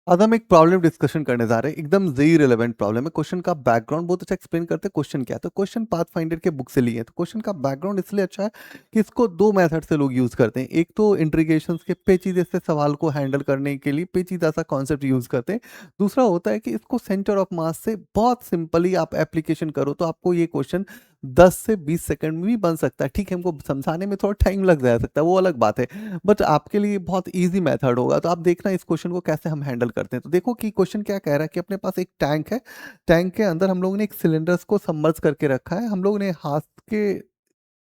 आज हम एक प्रॉब्लम डिस्कशन करने जा रहे हैं, एकदम जेई रिलेवेंट प्रॉब्लम है। क्वेश्चन का बैकग्राउंड बहुत अच्छा एक्सप्लेन करते हैं। क्वेश्चन क्या है, तो क्वेश्चन पाथ फाइंडर के बुक से लिए हैं। तो क्वेश्चन का बैकग्राउंड इसलिए अच्छा है कि इसको दो मेथड से लोग यूज करते हैं। एक तो इंट्रीगेशन के पेचीदे से सवाल को हैंडल करने के लिए पेचीदा सा कॉन्सेप्ट यूज करते हैं। दूसरा होता है कि इसको सेंटर ऑफ मास से बहुत सिंपली आप एप्लीकेशन करो तो आपको ये क्वेश्चन 10 से 20 सेकंड में भी बन सकता है। ठीक है, हमको समझाने में थोड़ा टाइम लग जा सकता है, वो अलग बात है, बट आपके लिए बहुत इजी मेथड होगा। तो आप देखना इस क्वेश्चन को कैसे हम हैंडल करते हैं। तो देखो कि क्वेश्चन क्या कह रहा है कि अपने पास एक टैंक है, टैंक के अंदर हम लोगों ने एक सिलेंडर्स को सबमर्ज करके रखा है। हम लोगों ने हाथ के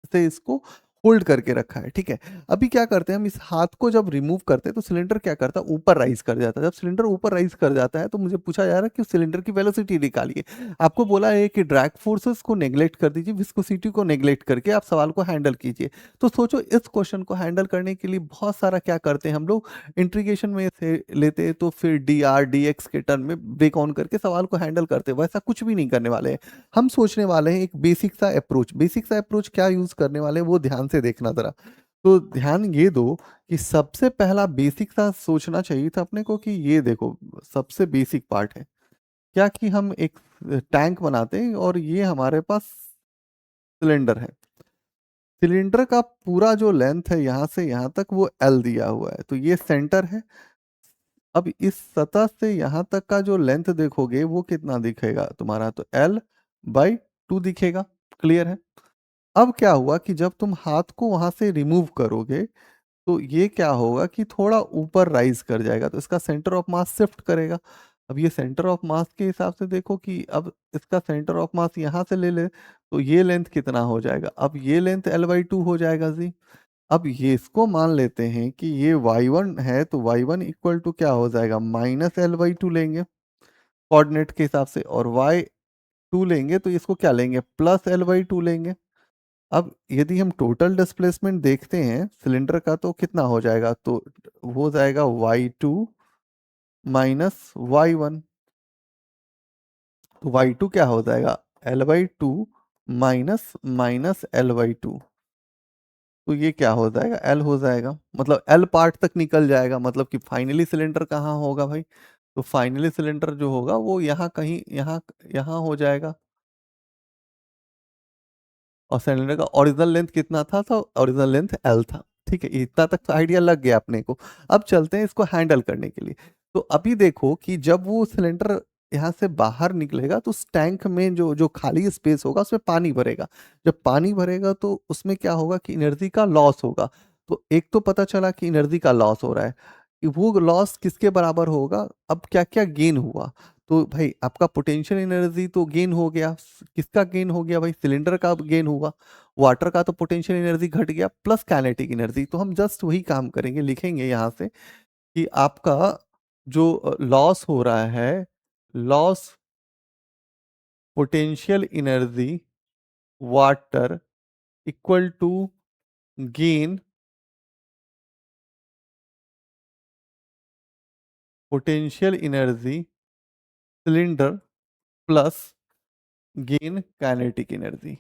से इसको होल्ड करके रखा है। ठीक है, अभी क्या करते हैं हम, इस हाथ को जब रिमूव करते हैं तो सिलेंडर क्या करता है, ऊपर राइज कर जाता है। जब सिलेंडर ऊपर राइज कर जाता है तो मुझे पूछा जा रहा है कि सिलेंडर की वेलोसिटी निकालिए। आपको बोला है कि ड्रैग फोर्सेस को नेग्लेक्ट कर दीजिए, विस्कोसिटी को नेग्लेक्ट करके आप सवाल को हैंडल कीजिए। तो सोचो इस क्वेश्चन को हैंडल करने के लिए बहुत सारा क्या करते हैं हम लोग, इंटीग्रेशन में से लेते हैं तो फिर डी आर डी एक्स के टर्म में ब्रेक ऑन करके सवाल को हैंडल करते हैं। वैसा कुछ भी नहीं करने वाले हैं। हम सोचने वाले हैं एक बेसिक सा अप्रोच क्या यूज करने वाले हैं वो ध्यान से देखना जरा। तो ध्यान ये दो कि सबसे पहला बेसिक सा सोचना चाहिए था अपने को कि ये देखो सबसे बेसिक पार्ट है क्या कि हम एक टैंक बनाते हैं और ये हमारे पास सिलेंडर है। सिलेंडर का पूरा जो लेंथ है यहां से यहां तक वो एल दिया हुआ है, तो ये सेंटर है। अब इस सतह से यहां तक का जो लेंथ देखोगे वो कितना दिखेगा तुम्हारा, तो एल बाई टू दिखेगा। क्लियर है। अब क्या हुआ कि जब तुम हाथ को वहां से रिमूव करोगे तो ये क्या होगा कि थोड़ा ऊपर राइज कर जाएगा, तो इसका सेंटर ऑफ मास शिफ्ट करेगा। अब ये सेंटर ऑफ मास के हिसाब से देखो कि अब इसका सेंटर ऑफ मास यहां से ले ले तो ये लेंथ कितना हो जाएगा, अब ये लेंथ एल बाई टू हो जाएगा जी। अब ये इसको मान लेते हैं कि ये y1 है, तो y1 इक्वल टू क्या हो जाएगा, माइनस एल बाई टू लेंगे कोऑर्डिनेट के हिसाब से, और y2 लेंगे तो इसको क्या लेंगे, प्लस एल बाई टू लेंगे। अब यदि हम टोटल डिस्प्लेसमेंट देखते हैं सिलेंडर का तो कितना हो जाएगा, तो हो जाएगा y2 माइनस y1। तो y2 क्या हो जाएगा, L by to minus minus L by to. तो ये क्या हो जाएगा, एल हो जाएगा, मतलब एल पार्ट तक निकल जाएगा, मतलब कि फाइनली सिलेंडर कहाँ होगा भाई, तो फाइनली सिलेंडर जो होगा वो यहाँ कहीं यहाँ यहाँ हो जाएगा। और सिलेंडर का ओरिजिनल लेंथ कितना था, तो ओरिजिनल लेंथ एल था। ठीक है, इतना तक तो आइडिया लग गया अपने को। अब चलते हैं इसको हैंडल करने के लिए। तो अभी देखो कि जब वो सिलेंडर यहाँ से बाहर निकलेगा तो उस टैंक में जो जो खाली स्पेस होगा उसमें पानी भरेगा। जब पानी भरेगा तो उसमें क्या होगा कि एनर्जी का लॉस होगा। तो एक तो पता चला कि एनर्जी का लॉस हो रहा है, कि वो लॉस किसके बराबर होगा। अब क्या क्या गेन हुआ, तो भाई आपका पोटेंशियल एनर्जी तो गेन हो गया। किसका गेन हो गया भाई, सिलेंडर का गेन हुआ। वाटर का तो पोटेंशियल एनर्जी घट गया प्लस काइनेटिक एनर्जी। तो हम जस्ट वही काम करेंगे, लिखेंगे यहाँ से कि आपका जो लॉस हो रहा है, loss potential energy water equal to gain potential energy cylinder plus gain kinetic energy.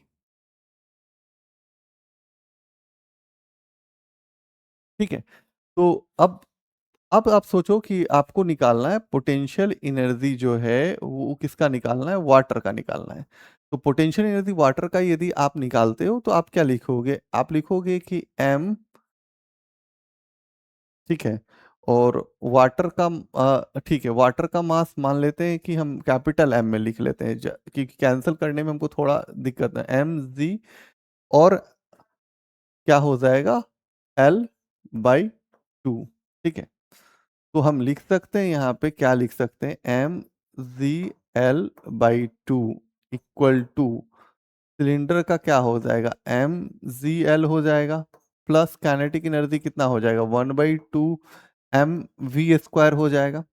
ठीक है, तो अब आप सोचो कि आपको निकालना है पोटेंशियल एनर्जी जो है वो किसका निकालना है, वाटर का निकालना है। तो पोटेंशियल एनर्जी वाटर का यदि आप निकालते हो तो आप क्या लिखोगे, आप लिखोगे कि m, ठीक है, और वाटर का ठीक है, वाटर का मास मान लेते हैं कि हम कैपिटल M में लिख लेते हैं, क्योंकि कैंसिल करने में हमको थोड़ा दिक्कत है, एम जी, और क्या हो जाएगा, L बाई टू। ठीक है, तो हम लिख सकते हैं यहाँ पे, क्या लिख सकते हैं, M G L by two equal to cylinder का क्या हो जाएगा, एम जी एल हो जाएगा प्लस काइनेटिक एनर्जी कितना हो जाएगा, 1/2 एम वी स्क्वायर हो जाएगा।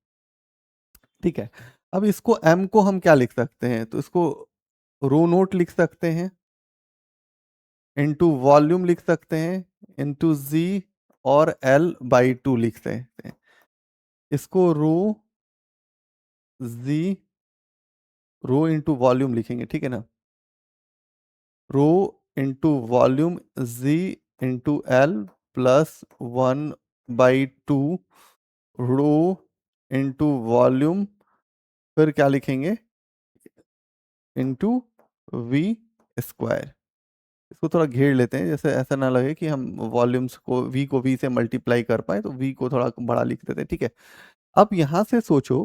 ठीक है, अब इसको एम को हम क्या लिख सकते हैं, तो इसको रो नोट लिख सकते हैं, इनटू वॉल्यूम लिख सकते हैं, इनटू जी, और एल बाई टू लिख सकते हैं। इसको जी रो इंटू वॉल्यूम लिखेंगे, ठीक है ना, रो इंटू वॉल्यूम जी into L plus 1/2 rho into volume, फिर क्या लिखेंगे, इंटू वी स्क्वायर। इसको थोड़ा घेर लेते हैं, जैसे ऐसा ना लगे कि हम वॉल्यूम्स को वी से मल्टीप्लाई कर पाए, तो वी को थोड़ा बड़ा लिख देते हैं, ठीक है। अब यहाँ से सोचो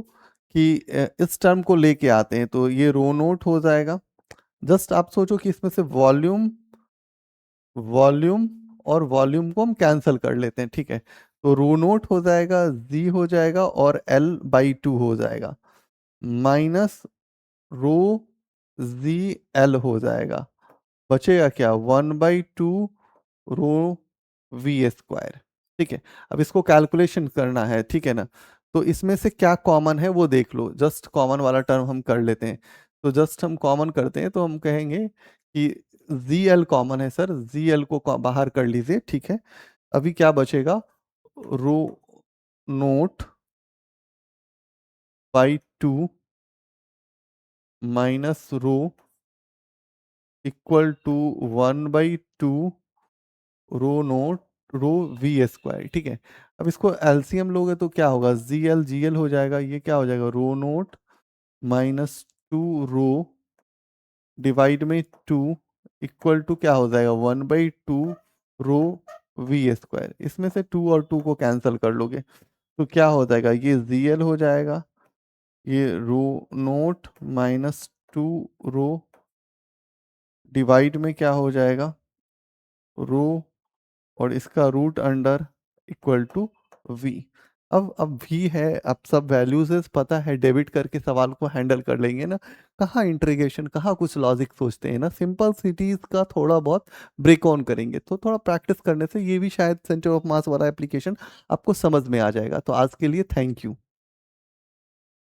कि इस टर्म को लेके आते हैं, तो ये रो नोट हो जाएगा। जस्ट आप सोचो कि इसमें से वॉल्यूम वॉल्यूम और वॉल्यूम को हम कैंसिल कर लेते हैं, ठीक है। तो रो नोट हो जाएगा, जी हो जाएगा और L/2 हो जाएगा, माइनस रो जी एल हो जाएगा। बचेगा क्या, 1/2 रो वी स्क्वायर, ठीक है। अब इसको कैलकुलेशन करना है, ठीक है ना। तो इसमें से क्या कॉमन है वो देख लो, जस्ट कॉमन वाला टर्म हम कर लेते हैं। तो जस्ट हम कॉमन करते हैं, तो हम कहेंगे कि जी एल कॉमन है सर, जी एल को बाहर कर लीजिए, ठीक है। अभी क्या बचेगा, rho naught by 2 minus rho equal to 1/2 rho naught rho V square, ठीक है। अब इसको एलसीएम लोगे तो क्या होगा, जी एल हो जाएगा, ये क्या हो जाएगा, रो नोट माइनस 2 रो डिवाइड में 2 इक्वल टू क्या हो जाएगा, 1/2 रो वी स्क्वायर। इसमें से 2 और 2 को कैंसिल कर लोगे तो क्या हो जाएगा, ये जी एल हो जाएगा, ये rho naught minus 2 rho divide में क्या हो जाएगा, रो और इसका root under equal to V. अब वी है, अब सब वैल्यूज पता है, डेबिट करके सवाल को हैंडल कर लेंगे ना। कहाँ इंट्रीगेशन, कहाँ कुछ लॉजिक सोचते हैं ना, सिंपल सिटीज का थोड़ा बहुत ब्रेक ऑन करेंगे, तो थोड़ा प्रैक्टिस करने से ये भी शायद सेंटर ऑफ मास वाला एप्लीकेशन आपको समझ में आ जाएगा। तो आज के लिए थैंक यू।